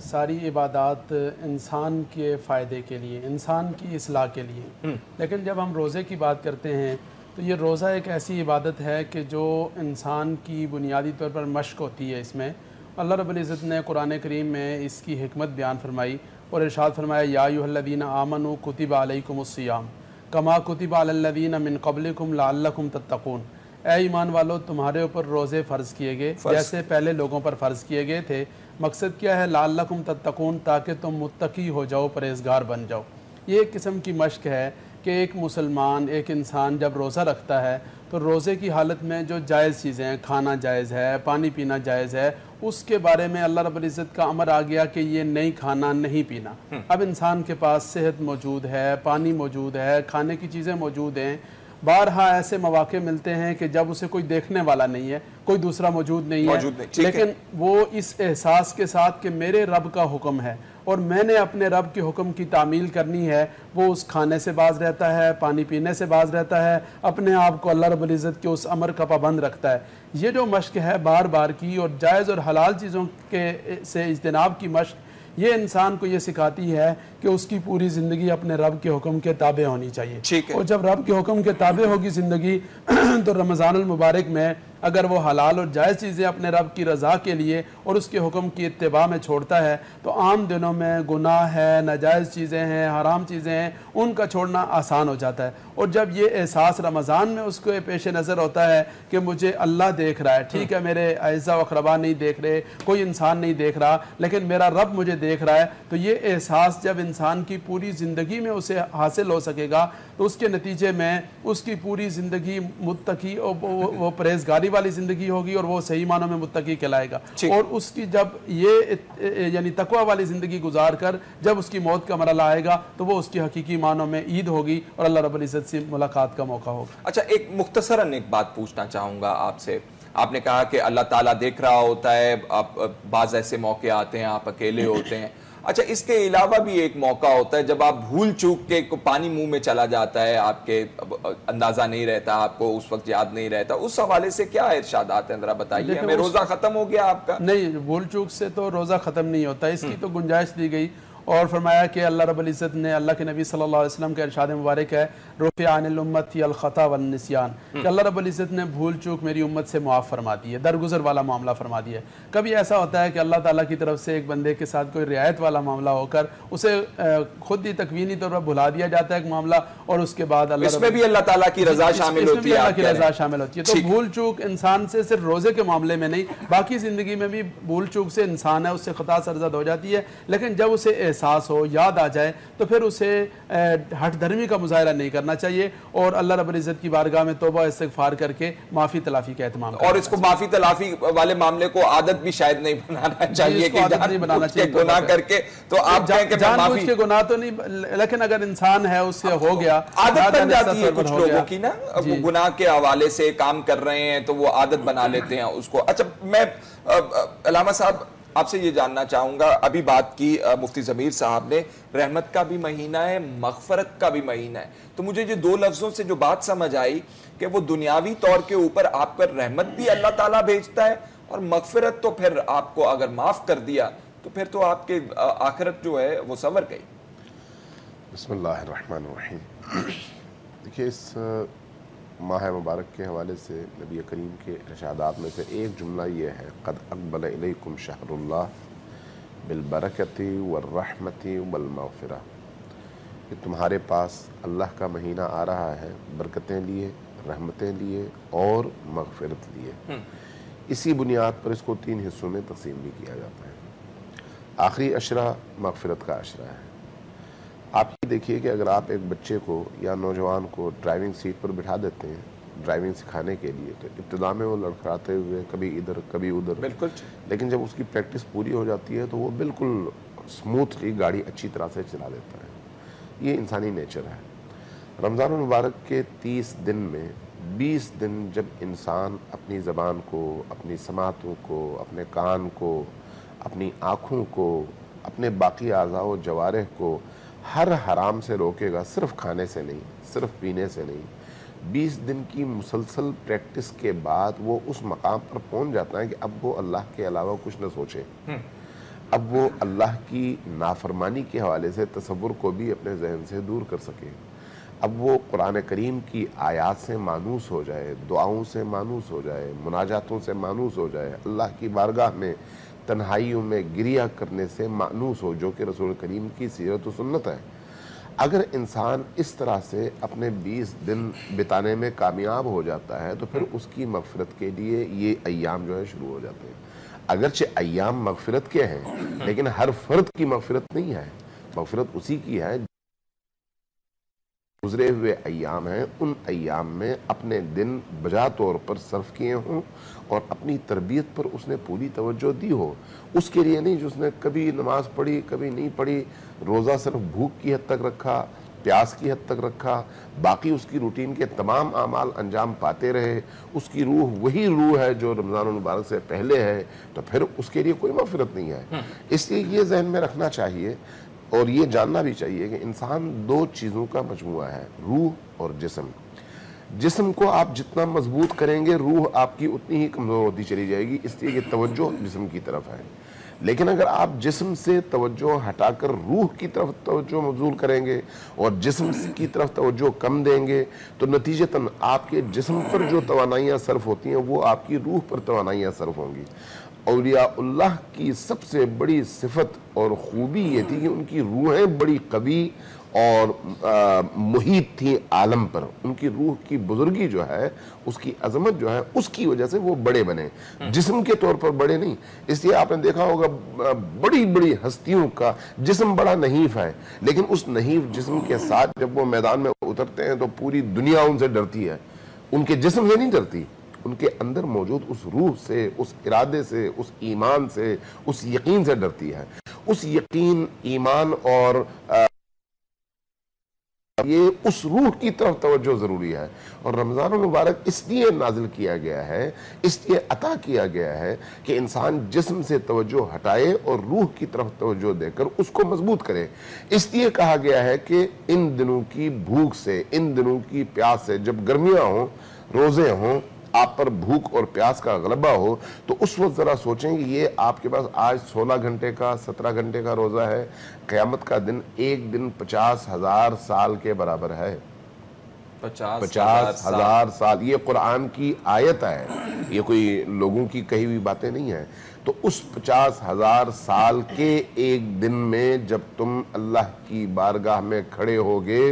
ساری عبادات انسان کے فائدے کے لیے، انسان کی اصلاح کے لیے، لیکن جب ہم روزے کی بات کرتے ہیں تو یہ روزہ ایک ایسی عبادت ہے کہ جو انسان کی بنیادی طور پر مشق ہوتی ہے۔ اس میں اللہ رب العزت نے قرآن کریم میں اس کی حکمت بیان فرمائی اور ارشاد فرمایا یا ایھا الذین آمنوا کتب علیکم الصیام کما کتب علی الذین من قبلکم لعلکم تتقون، اے ایمان والو تمہارے اوپر روزے فرض کیے گئے جیسے پہلے لوگوں پر فرض کیے گئے تھے۔ مقصد کیا ہے؟ لعلکم تتقون، تاکہ تم متقی ہو جاؤ، پرہیزگار بن جاؤ۔ یہ ایک قسم کی مشق ہے کہ ایک مسلمان، ایک انسان جب روزہ رکھتا ہے تو روزے کی حالت میں جو جائز چیزیں ہیں، کھانا جائز ہے، پانی پینا جائز ہے، اس کے بارے میں اللہ رب العزت کا امر آ گیا کہ یہ نہیں کھانا، نہیں پینا۔ اب انسان کے پاس صحت موجود ہے، پانی موجود ہے، کھانے کی چیزیں موجود ہیں، بارہا ایسے مواقع ملتے ہیں کہ جب اسے کوئی دیکھنے والا نہیں ہے، کوئی دوسرا موجود نہیں ہے، لیکن وہ اس احساس کے ساتھ کہ میرے رب کا حکم ہے اور میں نے اپنے رب کے حکم کی تعمیل کرنی ہے، وہ اس کھانے سے باز رہتا ہے، پانی پینے سے باز رہتا ہے، اپنے آپ کو اللہ رب العزت کے اس امر کا پابند رکھتا ہے۔ یہ جو مشق ہے بار بار کی اور جائز اور حلال چیزوں کے سے اجتناب کی مشق، یہ انسان کو یہ سکھاتی ہے کہ اس کی پوری زندگی اپنے رب کے حکم کے تابع ہونی چاہیے، اور جب رب کے حکم کے تابع ہوگی زندگی تو رمضان المبارک میں اگر وہ حلال اور جائز چیزیں اپنے رب کی رضا کے لیے اور اس کے حکم کی اتباع میں چھوڑتا ہے تو عام دنوں میں گناہ ہے، ناجائز چیزیں ہیں، حرام چیزیں ہیں، ان کا چھوڑنا آسان ہو جاتا ہے۔ اور جب یہ احساس رمضان میں اس کو پیش نظر ہوتا ہے کہ مجھے اللہ دیکھ رہا ہے، ٹھیک ہے میرے اعزاء و اقربا نہیں دیکھ رہے، کوئی انسان نہیں دیکھ رہا، لیکن میرا رب مجھے دیکھ رہا ہے، تو یہ احساس جب انسان کی پوری زندگی میں اسے حاصل ہو سکے گا تو اس کے نتیجے میں اس کی پوری زندگی متقی اور وہ پرہیزگاری والی زندگی ہوگی اور وہ صحیح معنوں میں متقی کہلائے گا۔ اور اس کی جب یہ یعنی تقوی والی زندگی گزار کر جب اس کی موت کا مرحلہ آئے گا تو وہ اس کی حقیقی معنوں میں عید ہوگی اور اللہ رب العزت سے ملاقات کا موقع ہوگا۔ اچھا، ایک مختصراً ایک بات پوچھنا چاہوں گا آپ سے۔ آپ نے کہا کہ اللہ تعالیٰ دیکھ رہا ہوتا ہے، آپ بعض ایسے موقع آتے ہیں آپ اکیلے ہوتے ہیں۔ اچھا، اس کے علاوہ بھی ایک موقع ہوتا ہے جب آپ بھول چوک کے پانی منہ میں چلا جاتا ہے، آپ کے اندازہ نہیں رہتا، آپ کو اس وقت یاد نہیں رہتا، اس حوالے سے کیا ارشادات ہیں ذرا بتائیے ہمیں؟ روزہ ختم ہو گیا آپ کا؟ نہیں، بھول چوک سے تو روزہ ختم نہیں ہوتا، اس کی تو گنجائش دی گئی اور فرمایا کہ اللہ رب العزت نے، اللہ کے نبی صلی اللہ علیہ وسلم کا ارشاد مبارک ہے رفع عن الامت الخطا والنسیان، کہ اللہ رب العزت نے بھول چوک میری امت سے معاف فرما دی ہے، درگزر والا معاملہ فرما دیا ہے۔ کبھی ایسا ہوتا ہے کہ اللہ تعالیٰ کی طرف سے ایک بندے کے ساتھ کوئی رعایت والا معاملہ ہو کر اسے خود ہی تکوینی طور پر بھلا دیا جاتا ہے ایک معاملہ، اور اس کے بعد اللہ اس میں بھی اللہ تعالیٰ کی رضا شامل ہوتی ہے، اللہ کی رضا شامل ہوتی ہے۔ تو بھول چوک انسان سے صرف روزے کے معاملے میں نہیں، باقی زندگی میں بھی بھول چوک سے انسان ہے، اس سے خطا سرزد ہو جاتی ہے، لیکن جب اسے احساس ہو، یاد آ جائے تو پھر اسے ہٹ دھرمی کا مظاہرہ نہیں کرنا چاہیے اور اللہ رب العزت کی بارگاہ میں توبہ استغفار کر کے معافی تلافی کا اہتمام کرنا، اور اس کو معافی تلافی والے معاملے کو عادت بھی شاید نہیں بنانا چاہیے کہ جان بوجھ کے گناہ کر کے، تو آپ کہیں کہ جان بوجھ کے گناہ تو نہیں، لیکن اگر انسان ہے اس سے ہو گیا، عادت بن جاتی ہے کچھ لوگوں کی نا، گناہ کے حوالے سے کام کر رہے ہیں تو وہ عادت بنا لیتے ہیں اس کو۔ اچھا، میں علامہ صاحب آپ سے یہ جاننا چاہوں گا، ابھی بات کی مفتی ضمیر صاحب نے، رحمت کا بھی مہینہ ہے، مغفرت کا بھی مہینہ ہے، تو مجھے یہ دو لفظوں سے جو بات سمجھ آئی کہ وہ دنیاوی طور کے اوپر آپ پر رحمت بھی اللہ تعالیٰ بھیجتا ہے اور مغفرت تو پھر آپ کو اگر معاف کر دیا تو پھر تو آپ کے آخرت جو ہے وہ سنور گئی۔ بسم اللہ الرحمن الرحیم۔ دیکھیے، اس ماہ مبارک کے حوالے سے نبی کریم کے ارشادات میں سے ایک جملہ یہ ہے، قد اقبل الیکم شہر اللہ بالبرکۃ والرحمۃ والمغفرہ، کہ تمہارے پاس اللہ کا مہینہ آ رہا ہے برکتیں لیے، رحمتیں لیے اور مغفرت لیے۔ اسی بنیاد پر اس کو 3 حصوں میں تقسیم بھی کیا جاتا ہے۔ آخری عشرہ مغفرت کا عشرہ ہے۔ آپ یہ دیکھیے کہ اگر آپ ایک بچے کو یا نوجوان کو ڈرائیونگ سیٹ پر بٹھا دیتے ہیں ڈرائیونگ سکھانے کے لیے، تو ابتدا میں وہ لڑکھڑاتے ہوئے کبھی ادھر کبھی ادھر، بالکل، لیکن جب اس کی پریکٹس پوری ہو جاتی ہے تو وہ بالکل سموتھلی گاڑی اچھی طرح سے چلا لیتا ہے۔ یہ انسانی نیچر ہے۔ رمضان المبارک کے 30 دن میں 20 دن جب انسان اپنی زبان کو، اپنی سماعتوں کو، اپنے کان کو، اپنی آنکھوں کو، اپنے باقی اعضاء و جوارح کو ہر حرام سے روکے گا، صرف کھانے سے نہیں، صرف پینے سے نہیں، 20 دن کی مسلسل پریکٹس کے بعد وہ اس مقام پر پہنچ جاتا ہے کہ اب وہ اللہ کے علاوہ کچھ نہ سوچے۔ اب وہ اللہ کی نافرمانی کے حوالے سے تصور کو بھی اپنے ذہن سے دور کر سکے، اب وہ قرآن کریم کی آیات سے مانوس ہو جائے، دعاؤں سے مانوس ہو جائے، مناجاتوں سے مانوس ہو جائے، اللہ کی بارگاہ میں تنہائیوں میں گریہ کرنے سے مانوس ہو، جو کہ رسول کریم کی سیرت و سنت ہے۔ اگر انسان اس طرح سے اپنے 20 دن بتانے میں کامیاب ہو جاتا ہے تو پھر اس کی مغفرت کے لیے یہ ایام جو ہے شروع ہو جاتے ہیں۔ اگرچہ ایام مغفرت کے ہیں لیکن ہر فرد کی مغفرت نہیں ہے، مغفرت اسی کی ہے گزرے ہوئے ایام ہیں، ان ایام میں اپنے دن بجا طور پر صرف کیے ہوں اور اپنی تربیت پر اس نے پوری توجہ دی ہو۔ اس کے لیے نہیں جس نے کبھی نماز پڑھی کبھی نہیں پڑھی، روزہ صرف بھوک کی حد تک رکھا، پیاس کی حد تک رکھا، باقی اس کی روٹین کے تمام اعمال انجام پاتے رہے، اس کی روح وہی روح ہے جو رمضان المبارک سے پہلے ہے، تو پھر اس کے لیے کوئی مغفرت نہیں ہے۔ اس لیے یہ ذہن میں رکھنا چاہیے اور یہ جاننا بھی چاہیے کہ انسان دو چیزوں کا مجموعہ ہے، روح اور جسم۔ جسم کو آپ جتنا مضبوط کریں گے روح آپ کی اتنی ہی کمزور ہوتی چلی جائے گی، اس لیے کہ توجہ جسم کی طرف ہے۔ لیکن اگر آپ جسم سے توجہ ہٹا کر روح کی طرف توجہ مبذول کریں گے اور جسم کی طرف توجہ کم دیں گے تو نتیجتاً آپ کے جسم پر جو توانائیاں صرف ہوتی ہیں وہ آپ کی روح پر توانائیاں صرف ہوں گی۔ اولیاء اللہ کی سب سے بڑی صفت اور خوبی یہ تھی کہ ان کی روحیں بڑی قوی اور محیط تھی عالم پر، ان کی روح کی بزرگی جو ہے، اس کی عظمت جو ہے، اس کی وجہ سے وہ بڑے بنے، جسم کے طور پر بڑے نہیں۔ اس لیے آپ نے دیکھا ہوگا بڑی بڑی ہستیوں کا جسم بڑا نحیف ہے، لیکن اس نحیف جسم کے ساتھ جب وہ میدان میں اترتے ہیں تو پوری دنیا ان سے ڈرتی ہے، ان کے جسم سے نہیں ڈرتی، ان کے اندر موجود اس روح سے، اس ارادے سے، اس ایمان سے، اس یقین سے ڈرتی ہے۔ اس یقین، ایمان اور یہ اس روح کی طرف توجہ ضروری ہے، اور رمضان المبارک اس لیے نازل کیا گیا ہے، اس لیے عطا کیا گیا ہے کہ انسان جسم سے توجہ ہٹائے اور روح کی طرف توجہ دے کر اس کو مضبوط کرے۔ اس لیے کہا گیا ہے کہ ان دنوں کی بھوک سے، ان دنوں کی پیاس سے، جب گرمیاں ہوں، روزے ہوں، آپ پر بھوک اور پیاس کا غلبہ ہو، تو اس وقت ذرا سوچیں کہ یہ آپ کے پاس آج 16 گھنٹے کا 17 گھنٹے کا روزہ ہے، قیامت کا دن ایک دن 50,000 سال کے برابر ہے۔ 50,000 سال، یہ قرآن کی آیت ہے، یہ کوئی لوگوں کی کہی ہوئی باتیں نہیں ہیں۔ تو اس 50,000 سال کے ایک دن میں جب تم اللہ کی بارگاہ میں کھڑے ہوگے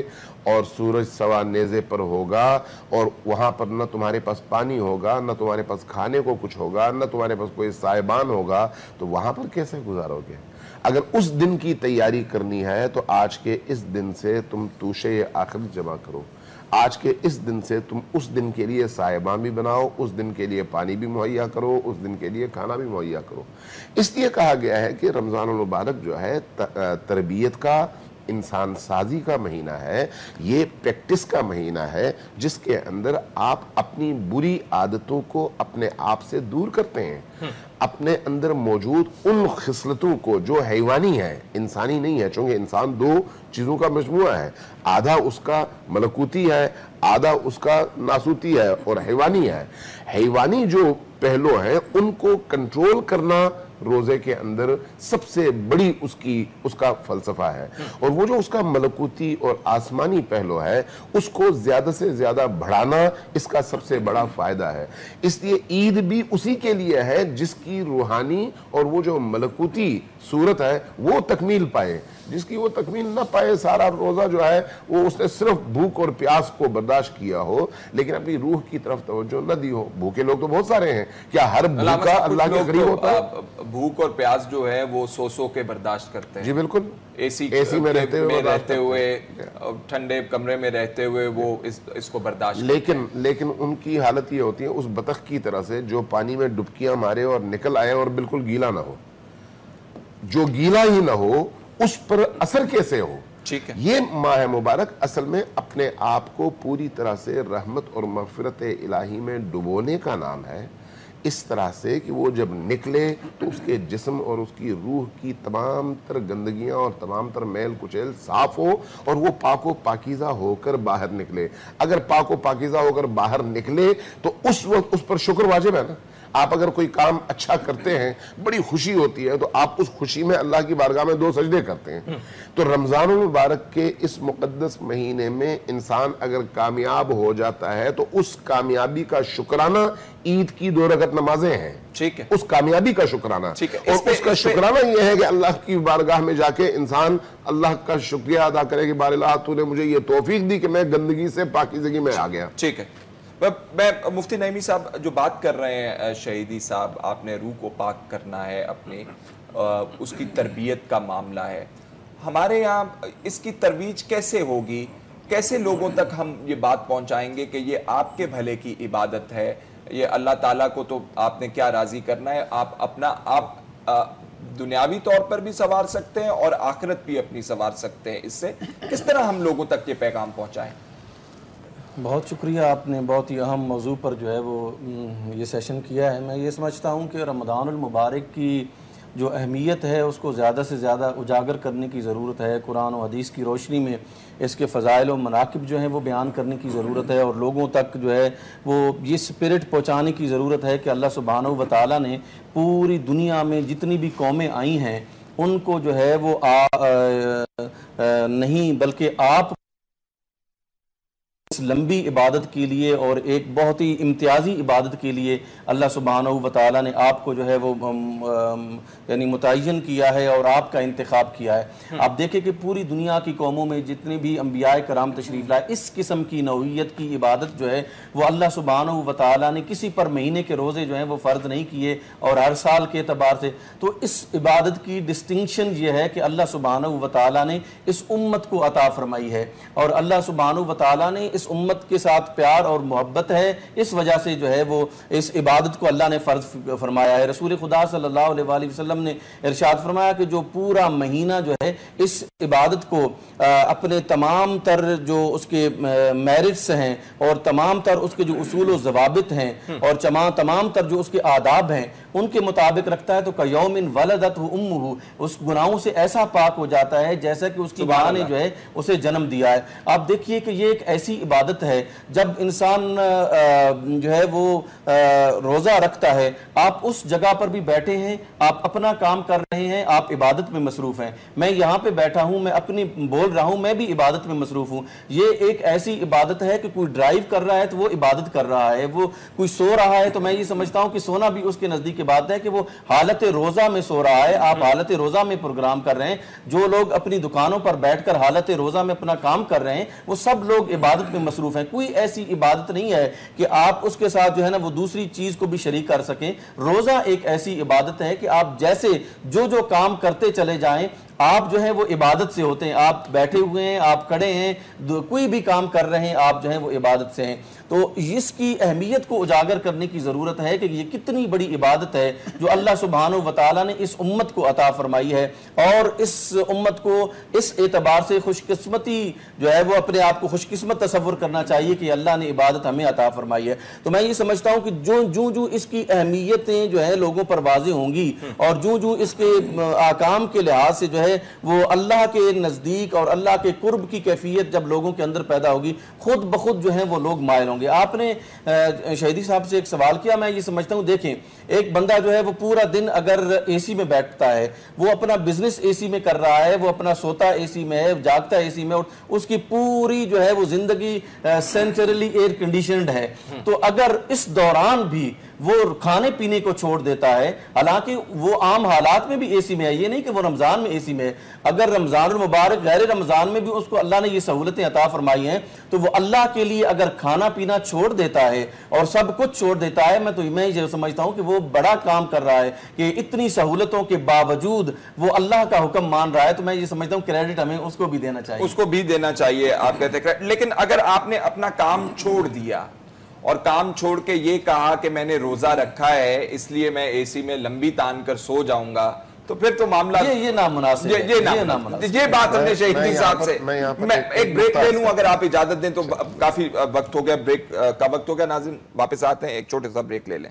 اور سورج سوا نیزے پر ہوگا اور وہاں پر نہ تمہارے پاس پانی ہوگا، نہ تمہارے پاس کھانے کو کچھ ہوگا، نہ تمہارے پاس کوئی سائبان ہوگا، تو وہاں پر کیسے گزارو گے؟ اگر اس دن کی تیاری کرنی ہے تو آج کے اس دن سے تم توشے آخرت جمع کرو، آج کے اس دن سے تم اس دن کے لیے سائبان بھی بناؤ، اس دن کے لیے پانی بھی مہیا کرو، اس دن کے لیے کھانا بھی مہیا کرو۔ اس لیے کہا گیا ہے کہ رمضان المبارک جو ہے تربیت کا، انسان سازی کا مہینہ ہے، یہ پریکٹس کا مہینہ ہے، جس کے اندر آپ اپنی بری عادتوں کو اپنے آپ سے دور کرتے ہیں، اپنے اندر موجود ان خصلتوں کو جو حیوانی ہے، انسانی نہیں ہے، چونکہ انسان دو چیزوں کا مجموعہ ہے، آدھا اس کا ملکوتی ہے، آدھا اس کا ناسوتی ہے اور حیوانی ہے۔ حیوانی جو پہلو ہیں ان کو کنٹرول کرنا روزے کے اندر سب سے بڑی اس کا فلسفہ ہے، اور وہ جو اس کا ملکوتی اور آسمانی پہلو ہے اس کو زیادہ سے زیادہ بڑھانا اس کا سب سے بڑا فائدہ ہے۔ اس لیے عید بھی اسی کے لیے ہے جس کی روحانی اور وہ جو ملکوتی صورت ہے وہ تکمیل پائے، جس کی وہ تکمیل نہ پائے، سارا روزہ جو ہے وہ اس نے صرف بھوک اور پیاس کو برداشت کیا ہو لیکن اپنی روح کی طرف توجہ نہ دی ہو۔ بھوکے لوگ تو بہت سارے ہیں، کیا ہر بھوکا اللہ کے قریب ہوتا ہے؟ بھوک اور پیاس جو ہے وہ سو کے برداشت کرتے ہیں، جی بالکل، اے سی میں رہتے ہوئے، ٹھنڈے کمرے میں رہتے ہوئے وہ اس کو برداشت، لیکن ان کی حالت یہ ہوتی ہے اس بطخ کی طرح سے جو پانی میں ڈبکیاں مارے اور نکل آئے اور بالکل گیلا نہ ہو، جو گیلا ہی نہ ہو اس پر اثر کیسے ہو؟ ٹھیک ہے، یہ ماہ مبارک اصل میں اپنے آپ کو پوری طرح سے رحمت اور مغفرت الہی میں ڈبونے کا نام ہے، اس طرح سے کہ وہ جب نکلے تو اس کے جسم اور اس کی روح کی تمام تر گندگیاں اور تمام تر میل کچیل صاف ہو اور وہ پاک و پاکیزہ ہو کر باہر نکلے۔ اگر پاک و پاکیزہ ہو کر باہر نکلے تو اس وقت اس پر شکر واجب ہے نا۔ آپ اگر کوئی کام اچھا کرتے ہیں بڑی خوشی ہوتی ہے تو آپ اس خوشی میں اللہ کی بارگاہ میں 2 سجدے کرتے ہیں. تو رمضان المبارک کے اس مقدس مہینے میں انسان اگر کامیاب ہو جاتا ہے تو اس کامیابی کا شکرانہ عید کی 2 رکعت نمازیں ہیں. ٹھیک ہے, اس کامیابی کا شکرانہ, اور اس کا شکرانہ یہ ہے کہ اللہ کی بارگاہ میں جا کے انسان اللہ کا شکریہ ادا کرے کہ بار اللہ تو نے مجھے یہ توفیق دی کہ میں گندگی سے پاکیزگی میں آ گیا. ٹھیک ہے. میں مفتی نعیمی صاحب جو بات کر رہے ہیں شہیدی صاحب, آپ نے روح کو پاک کرنا ہے اپنی, اس کی تربیت کا معاملہ ہے. ہمارے یہاں اس کی ترویج کیسے ہوگی, کیسے لوگوں تک ہم یہ بات پہنچائیں گے کہ یہ آپ کے بھلے کی عبادت ہے, یہ اللہ تعالیٰ کو تو آپ نے کیا راضی کرنا ہے, آپ دنیاوی طور پر بھی سنوار سکتے ہیں اور آخرت بھی اپنی سنوار سکتے ہیں. اس سے کس طرح ہم لوگوں تک یہ پیغام پہنچائیں؟ بہت شکریہ, آپ نے بہت ہی اہم موضوع پر جو ہے وہ یہ سیشن کیا ہے. میں یہ سمجھتا ہوں کہ رمضان المبارک کی جو اہمیت ہے اس کو زیادہ سے زیادہ اجاگر کرنے کی ضرورت ہے. قرآن و حدیث کی روشنی میں اس کے فضائل و مناقب جو ہیں وہ بیان کرنے کی ضرورت ہے, اور لوگوں تک جو ہے وہ یہ سپرٹ پہنچانے کی ضرورت ہے کہ اللہ سبحانہ و تعالیٰ نے پوری دنیا میں جتنی بھی قومیں آئی ہیں ان کو جو ہے وہ نہیں بلکہ آپ اس لمبی عبادت کے لیے اور ایک بہت ہی امتیازی عبادت کے لیے اللہ سبحانہ و تعالیٰ نے آپ کو جو ہے وہ یعنی متعین کیا ہے اور آپ کا انتخاب کیا ہے. آپ دیکھیں کہ پوری دنیا کی قوموں میں جتنے بھی انبیاء کرام تشریف لائے, اس قسم کی نوعیت کی عبادت جو ہے وہ اللہ سبحانہ و تعالیٰ نے کسی پر مہینے کے روزے جو ہیں وہ فرض نہیں کیے اور ہر سال کے اعتبار سے. تو اس عبادت کی ڈسٹنکشن یہ ہے کہ اللہ سبحانہ و تعالیٰ نے اس امت کو عطا فرمائی ہے, اور اللہ سبحانہ و تعالیٰ نے اس امت کے ساتھ پیار اور محبت ہے, اس وجہ سے جو ہے وہ اس عبادت کو اللہ نے فرض فرمایا ہے. رسول خدا صلی اللہ علیہ وآلہ وسلم نے ارشاد فرمایا کہ جو پورا مہینہ جو ہے اس عبادت کو اپنے تمام تر جو اس کے میرٹس ہیں اور تمام تر اس کے جو اصول و ضوابط ہیں اور تمام تر جو اس کے آداب ہیں ان کے مطابق رکھتا ہے تو کیوم ولدتہ امہ, اس گناہوں سے ایسا پاک ہو جاتا ہے جیسا کہ اس کی ماں نے جو ہے اسے جنم دیا ہے. آپ دیکھیے کہ یہ ایک ایسی عبادت ہے جب انسان جو ہے وہ روزہ رکھتا ہے, آپ اس جگہ پر بھی بیٹھے ہیں, آپ اپنا کام کر رہے ہیں, آپ عبادت میں مصروف ہیں. میں یہاں پہ بیٹھا ہوں, میں اپنی بول رہا ہوں, میں بھی عبادت میں مصروف ہوں. یہ ایک ایسی عبادت ہے کہ کوئی ڈرائیو کر رہا ہے تو وہ عبادت کر رہا ہے, وہ کوئی سو رہا ہے تو میں یہ سمجھتا ہوں کہ سونا بھی اس کے نزدیک بات ہے کہ وہ حالت روزہ میں سو رہا ہے. آپ حالت روزہ میں پروگرام کر رہے ہیں. جو لوگ اپنی دکانوں پر بیٹھ کر حالت روزہ میں اپنا کام کر رہے ہیں وہ سب لوگ عبادت میں مصروف ہیں. کوئی ایسی عبادت نہیں ہے کہ آپ اس کے ساتھ جو ہے نا وہ دوسری چیز کو بھی شریک کر سکیں. روزہ ایک ایسی عبادت ہے کہ آپ جیسے جو کام کرتے چلے جائیں آپ جو ہیں وہ عبادت سے ہوتے ہیں. آپ بیٹھے ہوئے ہیں, آپ کھڑے ہیں, کوئی بھی کام کر رہے ہیں, آپ جو ہیں وہ عبادت سے ہیں. تو اس کی اہمیت کو اجاگر کرنے کی ضرورت ہے کہ یہ کتنی بڑی عبادت ہے جو اللہ سبحانہ و تعالیٰ نے اس امت کو عطا فرمائی ہے, اور اس امت کو اس اعتبار سے خوش قسمتی جو ہے وہ اپنے آپ کو خوش قسمت تصور کرنا چاہیے کہ اللہ نے عبادت ہمیں عطا فرمائی ہے. تو میں یہ سمجھتا ہوں کہ جو اس کی اہمیتیں جو ہے لوگوں پر واضح ہوں گی اور جو اس کے آکام کے لحاظ سے جو ہے وہ اللہ کے نزدیک اور اللہ کے قرب کی کیفیت جب لوگوں کے اندر پیدا ہوگی, خود بخود جو ہیں وہ لوگ مائل ہوں گے. آپ نے شہیدی صاحب سے ایک سوال کیا, میں یہ سمجھتا ہوں دیکھیں ایک بندہ جو ہے وہ پورا دن اگر اے سی میں بیٹھتا ہے, وہ اپنا بزنس اے سی میں کر رہا ہے, وہ اپنا سوتا اے سی میں ہے, جاگتا اے سی میں, اور اس کی پوری جو ہے وہ زندگی سینچرلی ایئر کنڈیشنڈ ہے, تو اگر اس دوران بھی وہ کھانے پینے کو چھوڑ دیتا ہے, حالانکہ وہ عام حالات میں بھی اے سی میں ہے, یہ نہیں کہ وہ رمضان میں اے سی میں ہے, اگر رمضان المبارک غیر رمضان میں بھی اس کو اللہ نے یہ سہولتیں عطا فرمائی ہیں, تو وہ اللہ کے لیے اگر کھانا پینا چھوڑ دیتا ہے اور سب کچھ چھوڑ دیتا ہے, میں یہ سمجھتا ہوں کہ وہ بڑا کام کر رہا ہے کہ اتنی سہولتوں کے باوجود وہ اللہ کا حکم مان رہا ہے. تو میں یہ سمجھتا ہوں کریڈٹ ہمیں اس کو بھی دینا چاہیے, اس کو بھی دینا چاہیے. آپ کہتے ہیں لیکن اگر آپ نے اپنا کام چھوڑ دیا اور کام چھوڑ کے یہ کہا کہ میں نے روزہ رکھا ہے اس لیے میں اے سی میں لمبی تان کر سو جاؤں گا, تو پھر تو معاملہ یہ نامناسب ہے. یہ بات ہم نے شہیدی صاحب سے, میں ایک بریک لے لوں اگر آپ اجازت دیں, تو کافی وقت ہو گیا, بریک کا وقت ہو گیا. ناظرین واپس آتے ہیں, ایک چھوٹے سا بریک لے لیں.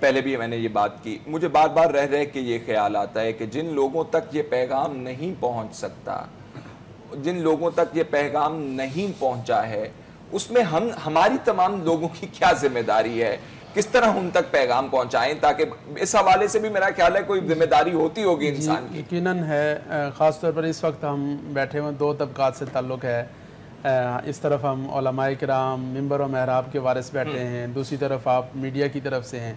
پہلے بھی میں نے یہ بات کی, مجھے بار بار رہ کے یہ خیال آتا ہے کہ جن لوگوں تک یہ پیغام نہیں پہنچ سکتا, جن لوگوں تک یہ پیغام نہیں پہنچا ہے, اس میں ہماری تمام لوگوں کی کیا ذمہ داری ہے, کس طرح ان تک پیغام پہنچائیں, تاکہ اس حوالے سے بھی میرا خیال ہے کوئی ذمہ داری ہوتی ہوگی انسان کی. یقیناً ہے, خاص طور پر اس وقت ہم بیٹھے ہوئے دو طبقات سے تعلق ہے. اس طرف ہم علماء کرام ممبر و محراب کے وارث بیٹھے ہیں, دوسری طرف آپ میڈیا کی طرف سے ہیں.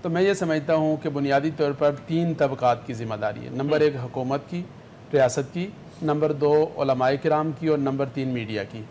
تو میں یہ سمجھتا ہوں کہ بنیادی طور پر 3 طبقات کی ذمہ داری ہے. نمبر 1 حکومت کی, ریاست کی, نمبر 2 علماء کرام کی, اور نمبر 3 میڈیا کی.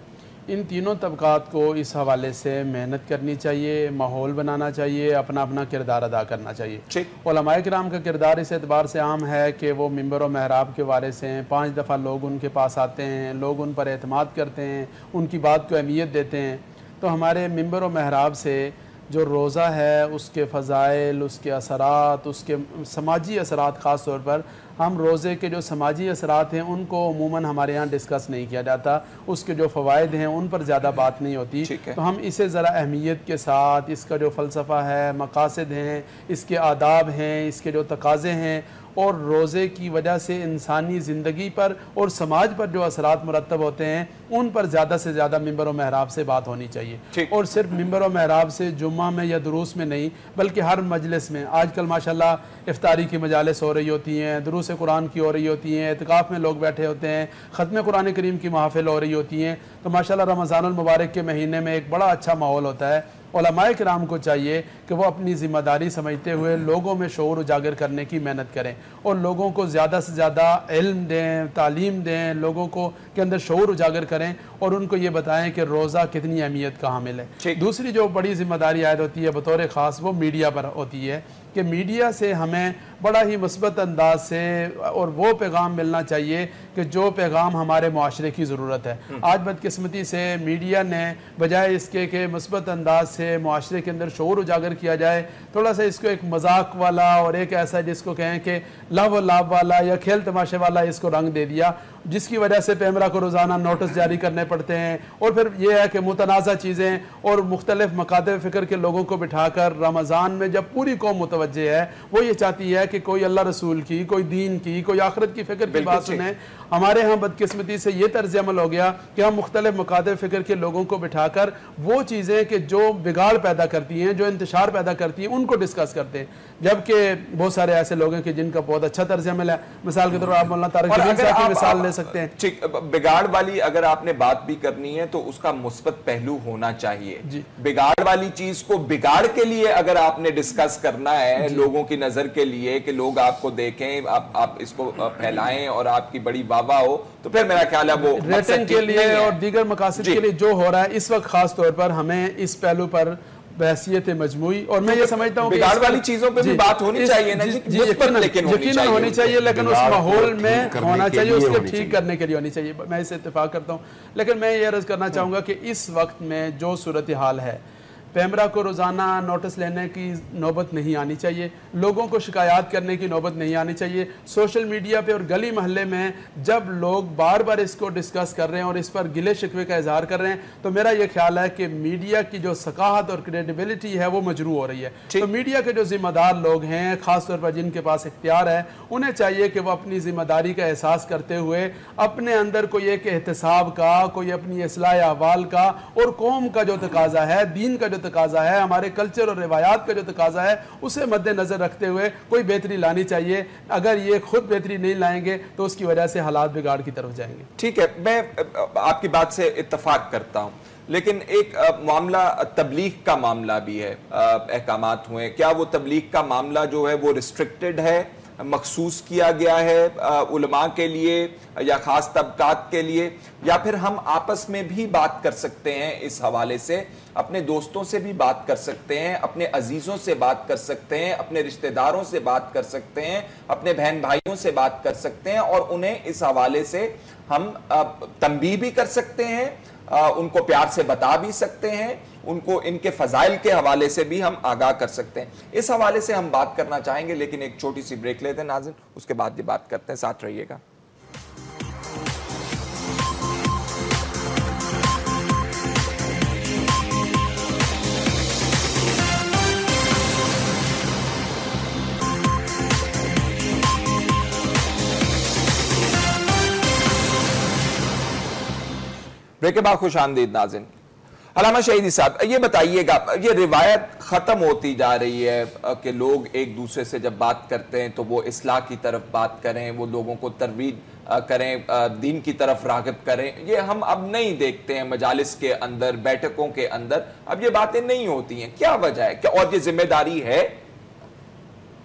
ان تینوں طبقات کو اس حوالے سے محنت کرنی چاہیے, ماحول بنانا چاہیے, اپنا اپنا کردار ادا کرنا چاہیے. علماء کرام کا کردار اس اعتبار سے عام ہے کہ وہ ممبر و محراب کے وارث ہیں, 5 دفعہ لوگ ان کے پاس آتے ہیں, لوگ ان پر اعتماد کرتے ہیں, ان کی بات کو اہمیت دیتے ہیں. تو ہمارے ممبر و محراب سے جو روزہ ہے اس کے فضائل, اس کے اثرات, اس کے سماجی اثرات, خاص طور پر ہم روزے کے جو سماجی اثرات ہیں ان کو عموماً ہمارے یہاں ڈسکس نہیں کیا جاتا, اس کے جو فوائد ہیں ان پر زیادہ بات نہیں ہوتی. تو ہم اسے ذرا اہمیت کے ساتھ, اس کا جو فلسفہ ہے, مقاصد ہیں, اس کے آداب ہیں, اس کے جو تقاضے ہیں, اور روزے کی وجہ سے انسانی زندگی پر اور سماج پر جو اثرات مرتب ہوتے ہیں ان پر زیادہ سے زیادہ ممبر و محراب سے بات ہونی چاہیے. اور صرف ممبر و محراب سے جمعہ میں یا دروس میں نہیں, بلکہ ہر مجلس میں. آج کل ماشاءاللہ افطاری کی مجالس ہو رہی ہوتی ہیں, دروس قرآن کی ہو رہی ہوتی ہیں, اعتکاف میں لوگ بیٹھے ہوتے ہیں, ختم قرآن کریم کی محافل ہو رہی ہوتی ہیں. تو ماشاءاللہ رمضان المبارک کے مہینے میں ایک بڑا اچھا ماحول ہوتا ہے. علماء کرام کو چاہیے کہ وہ اپنی ذمہ داری سمجھتے ہوئے لوگوں میں شعور اجاگر کرنے کی محنت کریں, اور لوگوں کو زیادہ سے زیادہ علم دیں, تعلیم دیں, لوگوں کو کے اندر شعور اجاگر کریں, اور ان کو یہ بتائیں کہ روزہ کتنی اہمیت کا حامل ہے. دوسری جو بڑی ذمہ داری عائد ہوتی ہے بطور خاص, وہ میڈیا پر ہوتی ہے کہ میڈیا سے ہمیں بڑا ہی مثبت انداز سے اور وہ پیغام ملنا چاہیے کہ جو پیغام ہمارے معاشرے کی ضرورت ہے. آج بدقسمتی سے میڈیا نے بجائے اس کے کہ مثبت انداز سے معاشرے کے اندر شعور اجاگر کیا جائے, تھوڑا سا اس کو ایک مذاق والا اور ایک ایسا جس کو کہیں کہ لو و لعب والا یا کھیل تماشے والا اس کو رنگ دے دیا, جس کی وجہ سے پیمرا کو روزانہ نوٹس جاری کرنے پڑتے ہیں. اور پھر یہ ہے کہ متنازع چیزیں اور مختلف مکاتب فکر کے لوگوں کو بٹھا کر رمضان میں جب پوری قوم متوجہ ہے, وہ یہ چاہتی ہے کہ کوئی اللہ رسول کی, کوئی دین کی, کوئی آخرت کی فکر کی بات سنیں. ہمارے ہاں بدقسمتی سے یہ طرز عمل ہو گیا کہ ہم مختلف مکاتب فکر کے لوگوں کو بٹھا کر وہ چیزیں کہ جو بگاڑ پیدا کرتی ہیں, جو انتشار پیدا کرتی ہیں, ان کو ڈسکس کرتے ہیں. جبکہ بہت سارے ایسے لوگ ہیں کہ جن کا بہت اچھا طرز عمل ہے. مثال کے طور پر آپ مولانا طارق جمیل صاحب کی مثال لے سکتے ہیں. بگاڑ والی اگر آپ نے بات بھی کرنی ہے تو اس کا مثبت پہلو ہونا چاہیے. بگاڑ والی چیز کو بگاڑ کے لیے اگر آپ نے ڈسکس کرنا ہے, لوگوں کی نظر کے لیے کہ لوگ آپ کو دیکھیں, آپ اس کو پھیلائیں اور آپ کی بڑی واہ ہو, تو پھر میرا خیال ہے وہ ریٹنگ کے لیے اور دیگر مقاصد کے لیے جو ہو رہا ہے اس وقت خاص طور پر ہمیں اس پہلو پر بحثیت مجموعی, اور میں یہ سمجھتا ہوں بگاڑ والی چیزوں پہ بھی بات ہونی چاہیے نا, یقیناً ہونی چاہیے, لیکن اس ماحول میں ہونا چاہیے, اس کے ٹھیک کرنے کے لیے ہونی چاہیے. میں اس سے اتفاق کرتا ہوں. لیکن میں یہ عرض کرنا چاہوں گا کہ اس وقت میں جو صورتحال ہے, پیمرا کو روزانہ نوٹس لینے کی نوبت نہیں آنی چاہیے, لوگوں کو شکایات کرنے کی نوبت نہیں آنی چاہیے. سوشل میڈیا پہ اور گلی محلے میں جب لوگ بار بار اس کو ڈسکس کر رہے ہیں اور اس پر گلے شکوے کا اظہار کر رہے ہیں, تو میرا یہ خیال ہے کہ میڈیا کی جو ثقافت اور کریڈیبلٹی ہے وہ مجروح ہو رہی ہے. تو میڈیا کے جو ذمہ دار لوگ ہیں, خاص طور پر جن کے پاس اختیار ہے, انہیں چاہیے کہ وہ اپنی ذمہ داری کا احساس کرتے ہوئے اپنے اندر کوئی ایک احتساب کا, کوئی اپنی اصلاح احوال کا, اور قوم کا جو تقاضا ہے, دین کا جو تقاضا ہے, ہمارے کلچر اور روایات کا جو تقاضا ہے, اسے مد نظر رکھتے ہوئے کوئی بہتری لانی چاہیے. اگر یہ خود بہتری نہیں لائیں گے تو اس کی وجہ سے حالات بگاڑ کی طرف جائیں گے. ٹھیک ہے, میں آپ کی بات سے اتفاق کرتا ہوں, لیکن ایک معاملہ تبلیغ کا معاملہ بھی ہے. احکامات ہوئے, کیا وہ تبلیغ کا معاملہ جو ہے وہ ریسٹرکٹڈ ہے, مخصوص کیا گیا ہے علماء کے لیے یا خاص طبقات کے لیے, یا پھر ہم آپس میں بھی بات کر سکتے ہیں اس حوالے سے, اپنے دوستوں سے بھی بات کر سکتے ہیں, اپنے عزیزوں سے بات کر سکتے ہیں, اپنے رشتہ داروں سے بات کر سکتے ہیں, اپنے بہن بھائیوں سے بات کر سکتے ہیں, اور انہیں اس حوالے سے ہم تنبیہ بھی کر سکتے ہیں, ان کو پیار سے بتا بھی سکتے ہیں, ان کو ان کے فضائل کے حوالے سے بھی ہم آگاہ کر سکتے ہیں. اس حوالے سے ہم بات کرنا چاہیں گے, لیکن ایک چھوٹی سی بریک لیتے ہیں ناظرین, اس کے بعد یہ بات کرتے ہیں. ساتھ رہیے گا. بریک کے بعد خوش آمدید ناظرین. علامہ شہیدی صاحب یہ بتائیے گا, یہ روایت ختم ہوتی جا رہی ہے کہ لوگ ایک دوسرے سے جب بات کرتے ہیں تو وہ اصلاح کی طرف بات کریں, وہ لوگوں کو ترویج کریں, دین کی طرف راغب کریں. یہ ہم اب نہیں دیکھتے ہیں مجالس کے اندر, بیٹھکوں کے اندر اب یہ باتیں نہیں ہوتی ہیں. کیا وجہ ہے, کیا اور یہ ذمہ داری ہے؟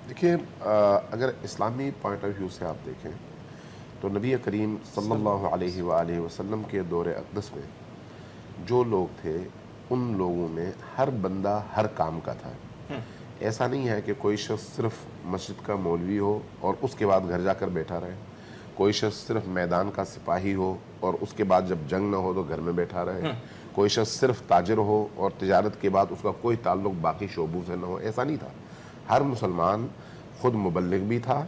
دیکھیں, اگر اسلامی پوائنٹ آف ویو سے آپ دیکھیں تو نبی کریم صلی اللہ علیہ وآلہ وسلم کے دور اقدس میں جو لوگ تھے ان لوگوں میں ہر بندہ ہر کام کا تھا. ایسا نہیں ہے کہ کوئی شخص صرف مسجد کا مولوی ہو اور اس کے بعد گھر جا کر بیٹھا رہے, کوئی شخص صرف میدان کا سپاہی ہو اور اس کے بعد جب جنگ نہ ہو تو گھر میں بیٹھا رہے, کوئی شخص صرف تاجر ہو اور تجارت کے بعد اس کا کوئی تعلق باقی شعبوں سے نہ ہو. ایسا نہیں تھا. ہر مسلمان خود مبلغ بھی تھا,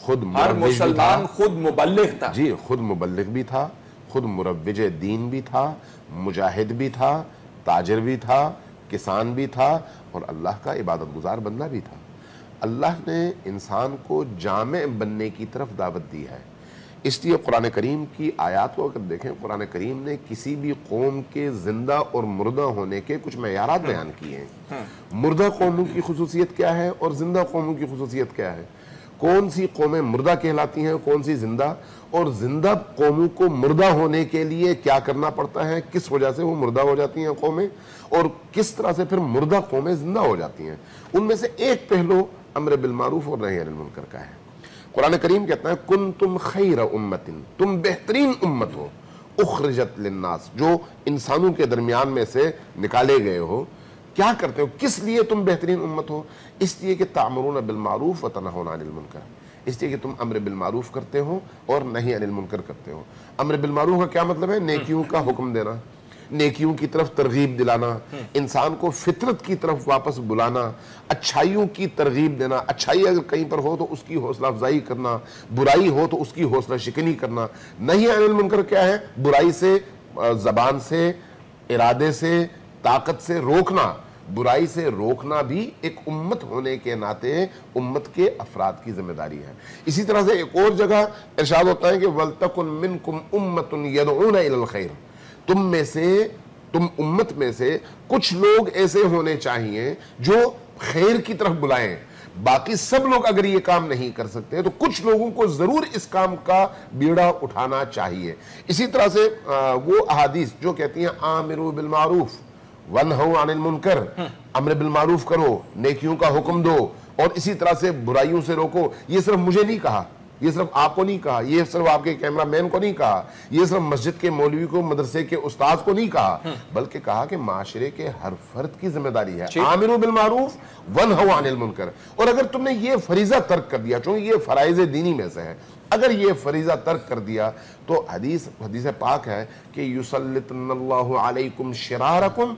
خود مبلغ تھا. جی, خود مبلغ بھی تھا, خود مروج دین بھی تھا, مجاہد بھی تھا, تاجر بھی تھا, کسان بھی تھا اور اللہ کا عبادت گزار بندہ بھی تھا. اللہ نے انسان کو جامع بننے کی طرف دعوت دی ہے. اس لیے قرآن کریم کی آیات کو اگر دیکھیں, قرآن کریم نے کسی بھی قوم کے زندہ اور مردہ ہونے کے کچھ معیارات بیان کیے ہیں. مردہ قوموں کی خصوصیت کیا ہے اور زندہ قوموں کی خصوصیت کیا ہے, کون سی قومیں مردہ کہلاتی ہیں, کون سی زندہ, اور زندہ قوموں کو مردہ ہونے کے لیے کیا کرنا پڑتا ہے, کس وجہ سے وہ مردہ ہو جاتی ہیں قومیں, اور کس طرح سے پھر مردہ قومیں زندہ ہو جاتی ہیں. ان میں سے ایک پہلو امر بالمعروف اور نہی عن المنکر کا ہے. قرآن کریم کہتا ہے کنتم خیر امت, تم بہترین امت ہو, اخرجت للناس, جو انسانوں کے درمیان میں سے نکالے گئے ہو. کیا کرتے ہو, کس لیے تم بہترین امت ہو؟ اس لیے کہ تأمرون بالمعروف وتنہون عن المنکر, اس لیے کہ تم امر بالمعروف کرتے ہو اور نہی عن المنکر کرتے ہو. امر بالمعروف کا کیا مطلب ہے؟ نیکیوں کا حکم دینا, نیکیوں کی طرف ترغیب دلانا, انسان کو فطرت کی طرف واپس بلانا, اچھائیوں کی ترغیب دینا. اچھائی اگر کہیں پر ہو تو اس کی حوصلہ افزائی کرنا, برائی ہو تو اس کی حوصلہ شکنی کرنا. نہی عن المنکر کیا ہے؟ برائی سے زبان سے, ارادے سے, طاقت سے روکنا. برائی سے روکنا بھی ایک امت ہونے کے ناطے امت کے افراد کی ذمہ داری ہے. اسی طرح سے ایک اور جگہ ارشاد ہوتا ہے کہ وَلْتَكُنْ مِنْكُمْ أُمَّةٌ يَدْعُونَ إِلَى الْخَيْرِ, تم امت میں سے کچھ لوگ ایسے ہونے چاہیے جو خیر کی طرف بلائیں. باقی سب لوگ اگر یہ کام نہیں کر سکتے تو کچھ لوگوں کو ضرور اس کام کا بیڑا اٹھانا چاہیے. اسی طرح سے وہ احادیث جو کہتی ہیں آمروا بالمعروف وانہوا عن المنکر, امر بالمعروف کرو, نیکیوں کا حکم دو اور اسی طرح سے برائیوں سے روکو. یہ صرف مجھے نہیں کہا, یہ صرف آپ کو نہیں کہا, یہ صرف آپ کے کیمرہ مین کو نہیں کہا, یہ صرف مسجد کے مولوی کو, مدرسے کے استاذ کو نہیں کہا, بلکہ کہا کہ معاشرے کے ہر فرد کی ذمہ داری ہے. آمروا بالمعروف وانہوا عن المنکر. اور اگر تم نے یہ فریضہ ترک کر دیا, چونکہ یہ فرائض دینی میں سے ہے, اگر یہ فریضہ ترک کر دیا تو حدیث پاک ہے کہ یسلطن اللہ علیکم شرارکم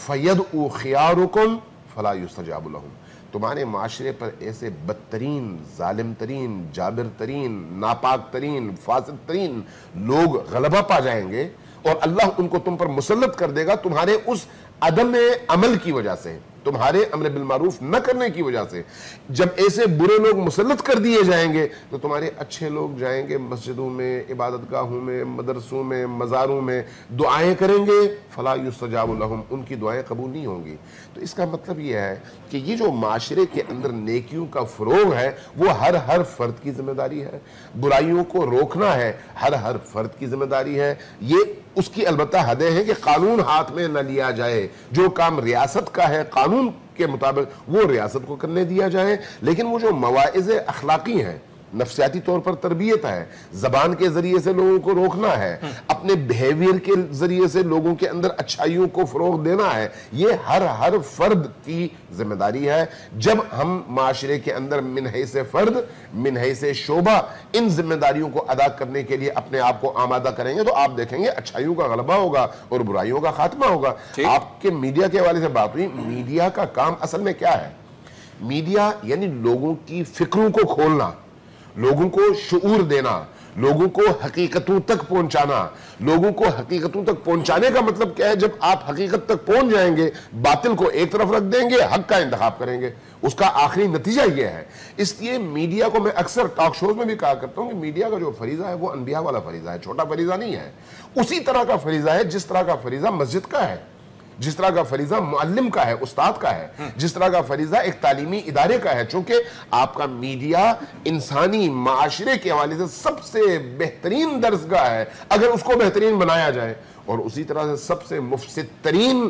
فیدعو خیارکم فلا یستجاب لہم. تمہارے معاشرے پر ایسے بدترین, ظالم ترین, جابر ترین, ناپاک ترین, فاسد ترین لوگ غلبہ پا جائیں گے اور اللہ ان کو تم پر مسلط کر دے گا تمہارے اس عدم عمل کی وجہ سے, تمہارے امر بالمعروف نہ کرنے کی وجہ سے. جب ایسے برے لوگ مسلط کر دیے جائیں گے تو تمہارے اچھے لوگ جائیں گے مسجدوں میں, عبادت گاہوں میں, مدرسوں میں, مزاروں میں, دعائیں کریں گے, فلا یستجاب لہم, ان کی دعائیں قبول نہیں ہوں گی. تو اس کا مطلب یہ ہے کہ یہ جو معاشرے کے اندر نیکیوں کا فروغ ہے وہ ہر فرد کی ذمہ داری ہے. برائیوں کو روکنا ہے ہر فرد کی ذمہ داری ہے. یہ اس کی البتہ حدیں ہیں کہ قانون ہاتھ میں نہ لیا جائے. جو کام ریاست کا ہے قانون کے مطابق وہ ریاست کو کرنے دیا جائے, لیکن وہ جو مواعظ اخلاقی ہیں, نفسیاتی طور پر تربیت ہے, زبان کے ذریعے سے لوگوں کو روکنا ہے, اپنے بیہیویئر کے ذریعے سے لوگوں کے اندر اچھائیوں کو فروغ دینا ہے, یہ ہر فرد کی ذمہ داری ہے. جب ہم معاشرے کے اندر من حیث فرد, من حیث شعبہ ان ذمہ داریوں کو ادا کرنے کے لیے اپنے آپ کو آمادہ کریں گے تو آپ دیکھیں گے اچھائیوں کا غلبہ ہوگا اور برائیوں کا خاتمہ ہوگا. آپ کے میڈیا کے حوالے سے بات ہوئی, میڈیا کا کام اصل میں کیا ہے؟ میڈیا یعنی لوگوں کی فکروں کو کھولنا, لوگوں کو شعور دینا, لوگوں کو حقیقتوں تک پہنچانا. لوگوں کو حقیقتوں تک پہنچانے کا مطلب کیا ہے؟ جب آپ حقیقت تک پہنچ جائیں گے باطل کو ایک طرف رکھ دیں گے, حق کا انتخاب کریں گے. اس کا آخری نتیجہ یہ ہے. اس لیے میڈیا کو میں اکثر ٹاک شوز میں بھی کہا کرتا ہوں کہ میڈیا کا جو فریضہ ہے وہ انبیاء والا فریضہ ہے, چھوٹا فریضہ نہیں ہے. اسی طرح کا فریضہ ہے جس طرح کا فریضہ مسجد کا ہے, جس طرح کا فریضہ معلم کا ہے, استاد کا ہے, جس طرح کا فریضہ ایک تعلیمی ادارے کا ہے. چونکہ آپ کا میڈیا انسانی معاشرے کے حوالے سے سب سے بہترین درسگاہ ہے اگر اس کو بہترین بنایا جائے, اور اسی طرح سے سب سے مفسد ترین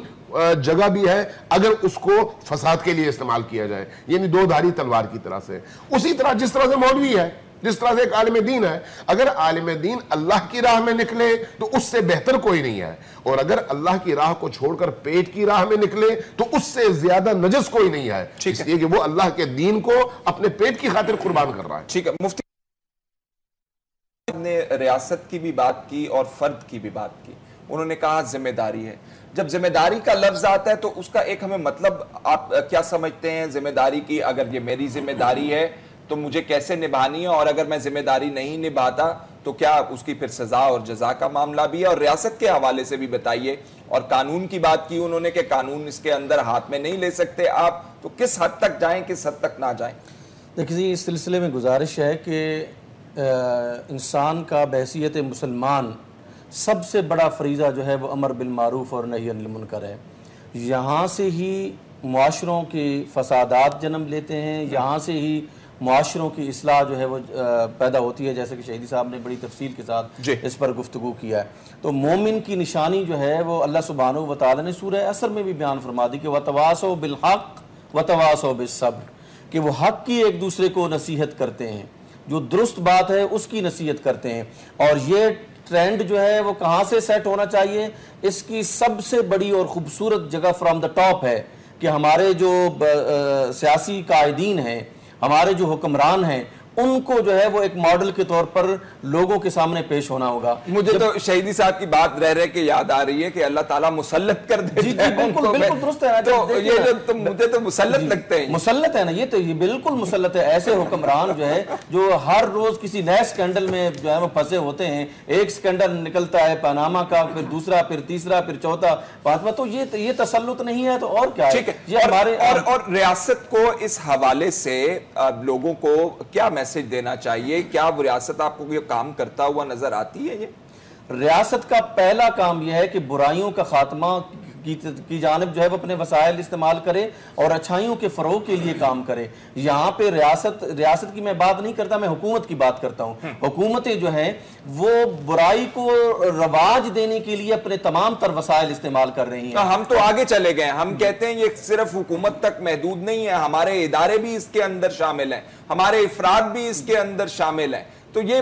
جگہ بھی ہے اگر اس کو فساد کے لیے استعمال کیا جائے, یعنی دو دھاری تلوار کی طرح سے. اسی طرح جس طرح سے مولوی ہے, جس طرح سے ایک عالم دین ہے, اگر عالم دین اللہ کی راہ میں نکلے تو اس سے بہتر کوئی نہیں ہے, اور اگر اللہ کی راہ کو چھوڑ کر پیٹ کی راہ میں نکلے تو اس سے زیادہ نجس کوئی نہیں ہے, اس لیے کہ وہ اللہ کے دین کو اپنے پیٹ کی خاطر قربان کر رہا ہے. ٹھیک ہے, مفتی نے ریاست کی بھی بات کی اور فرد کی بھی بات کی. انہوں نے کہا ذمہ داری ہے. جب ذمہ داری کا لفظ آتا ہے تو اس کا ایک ہمیں مطلب آپ کیا سمجھتے ہیں ذمہ داری کی؟ اگر یہ میری ذمہ داری ہے تو مجھے کیسے نبھانی ہے, اور اگر میں ذمہ داری نہیں نبھاتا تو کیا اس کی پھر سزا اور جزا کا معاملہ بھی ہے؟ اور ریاست کے حوالے سے بھی بتائیے. اور قانون کی بات کی انہوں نے کہ قانون اس کے اندر ہاتھ میں نہیں لے سکتے آپ, تو کس حد تک جائیں کس حد تک نہ جائیں؟ دیکھیے, اس سلسلے میں گزارش ہے کہ انسان کا بحیثیت مسلمان سب سے بڑا فریضہ جو ہے وہ امر بالمعروف اور نہی عن المنکر ہے. یہاں سے ہی معاشروں کی فسادات جنم لیتے ہیں, یہاں سے ہی معاشروں کی اصلاح جو ہے وہ پیدا ہوتی ہے, جیسے کہ شہیدی صاحب نے بڑی تفصیل کے ساتھ اس پر گفتگو کیا ہے. تو مومن کی نشانی جو ہے وہ اللہ سبحانہ و تعالی نے سورہ عصر میں بھی بیان فرما دی کہ وَتَوَاصَوْا بِالْحَقِّ وَتَوَاصَوْا بِالصَّبْرِ, کہ وہ حق کی ایک دوسرے کو نصیحت کرتے ہیں, جو درست بات ہے اس کی نصیحت کرتے ہیں. اور یہ ٹرینڈ جو ہے وہ کہاں سے سیٹ ہونا چاہیے؟ اس کی سب سے بڑی اور خوبصورت جگہ فرام دا ٹاپ ہے کہ ہمارے جو سیاسی قائدین ہیں, ہمارے جو حکمران ہیں, ان کو جو ہے وہ ایک ماڈل کے طور پر لوگوں کے سامنے پیش ہونا ہوگا. مجھے تو شہیدی صاحب کی بات رہ کے یاد آ رہی ہے کہ اللہ تعالیٰ مسلط کر دیتا ہے. جی بالکل بالکل درست ہے. تو یہ جو مجھے تو مسلط لگتے ہیں, مسلط ہے نا, یہ تو یہ بالکل مسلط ہے. ایسے حکمران جو ہے جو ہر روز کسی نئے سکینڈل میں جو ہے وہ پھنسے ہوتے ہیں. ایک سکینڈل نکلتا ہے پاناما کا, پھر دوسرا, پھر تیسرا, پھر چوتھا, پانچواں. تو یہ تسلط نہیں ہے تو اور کیا ہے؟ یہ ہمارے اور ریاست کو اس حوالے سے لوگوں کو کیا میسج دینا چاہیے؟ کیا وہ ریاست آپ کو یہ کام کرتا ہوا نظر آتی ہے؟ یہ ریاست کا پہلا کام یہ ہے کہ برائیوں کا خاتمہ کی جانب جو ہے وہ اپنے وسائل استعمال کرے اور اچھائیوں کے فروغ کے لیے کام کرے. یہاں پہ ریاست کی میں بات نہیں کرتا, میں حکومت کی بات کرتا ہوں. حکومتیں جو ہیں وہ برائی کو رواج دینے کے لیے اپنے تمام تر وسائل استعمال کر رہی ہیں. ہم تو آگے چلے گئے, ہم کہتے ہیں یہ صرف حکومت تک محدود نہیں ہے, ہمارے ادارے بھی اس کے اندر شامل ہیں, ہمارے افراد بھی اس کے اندر شامل ہیں. تو یہ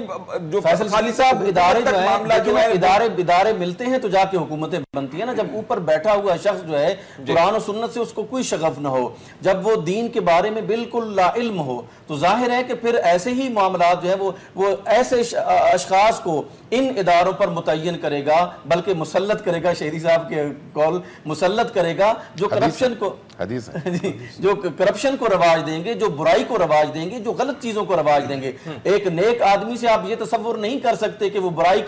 جو فیصل خالی صاحب ادارے ملتے ہیں تو جا کے حکومتیں بنتی ہیں نا. جب اوپر بیٹھا ہوا شخص جو ہے قرآن و سنت سے اس کو کوئی شغف نہ ہو, جب وہ دین کے بارے میں بالکل لا علم ہو, تو ظاہر ہے کہ پھر ایسے ہی معاملات جو ہے وہ ایسے اشخاص کو ان اداروں پر متعین کرے گا, بلکہ مسلط کرے گا. شہری صاحب کے قول مسلط کرے گا جو کرپشن کو رواج دیں گے, جو برائی کو رواج دیں گے, جو غلط چیزوں کو رواج دیں گے. ایک نیک آدمی سے آپ یہ تصور نہیں کر سکتے کہ وہ برائی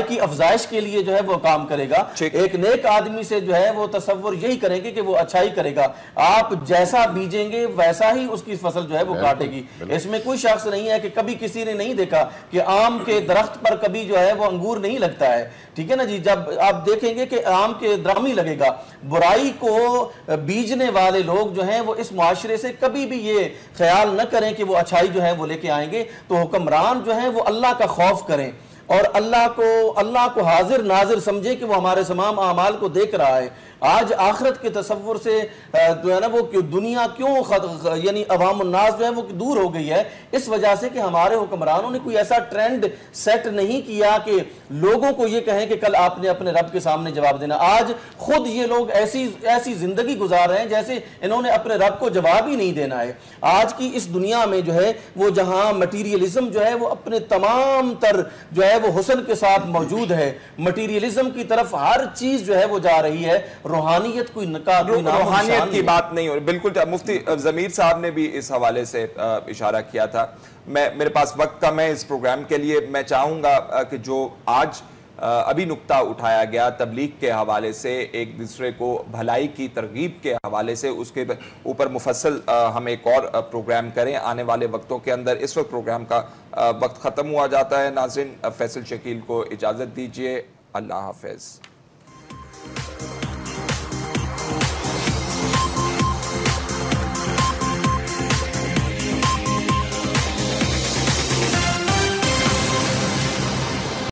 کی افزائش کے لیے جو ہے وہ کام کرے گا. ایک نیک آدمی سے جو ہے وہ تصور یہی کریں گے کہ وہ اچھائی کرے گا. آپ جیسا بیجیں گے ویسا ہی اس کی فصل جو ہے وہ کاٹے گی. اس میں کوئی شخص نہیں ہے کہ کبھی کسی نے نہیں دیکھا کہ آم کے درخت پر کبھی جو ہے وہ انگور نہیں لگتا ہے. ٹھیک ہے نا جی, جب آپ دیکھیں گے کہ آم کے درخت ہی لگے گا. برائی کو بیجنے والے لوگ جو ہیں وہ اس معاشرے سے کبھی بھی یہ خیال نہ کریں کہ وہ اچھائی جو ہے وہ لے کے آئیں گے. تو حکمران جو ہیں وہ اللہ کا خوف کریں اور اللہ کو حاضر ناظر سمجھیں کہ وہ ہمارے تمام اعمال کو دیکھ رہا ہے. آج آخرت کے تصور سے جو ہے نا وہ دنیا کیوں یعنی عوام الناس جو ہے وہ دور ہو گئی ہے, اس وجہ سے کہ ہمارے حکمرانوں نے کوئی ایسا ٹرینڈ سیٹ نہیں کیا کہ لوگوں کو یہ کہیں کہ کل آپ نے اپنے رب کے سامنے جواب دینا. آج خود یہ لوگ ایسی زندگی گزار رہے ہیں جیسے انہوں نے اپنے رب کو جواب ہی نہیں دینا ہے. آج کی اس دنیا میں جو ہے وہ جہاں مٹیریلزم جو ہے وہ اپنے تمام تر جو ہے وہ حسن کے ساتھ موجود ہے. مٹیریلزم کی طرف ہر چیز جو ہے وہ جا رہی ہے, روحانیت کوئی روحانیت کی بات نہیں ہو رہی. بالکل مفتی ضمیر صاحب نے بھی اس حوالے سے اشارہ کیا تھا. میرے پاس وقت کم ہے اس پروگرام کے لیے. میں چاہوں گا کہ جو آج ابھی نقطہ اٹھایا گیا تبلیغ کے حوالے سے, ایک دوسرے کو بھلائی کی ترغیب کے حوالے سے, اس کے اوپر مفصل ہم ایک اور پروگرام کریں آنے والے وقتوں کے اندر. اس وقت پروگرام کا وقت ختم ہوا جاتا ہے. ناظرین, فیصل شکیل کو اجازت دیجیے. اللہ حافظ.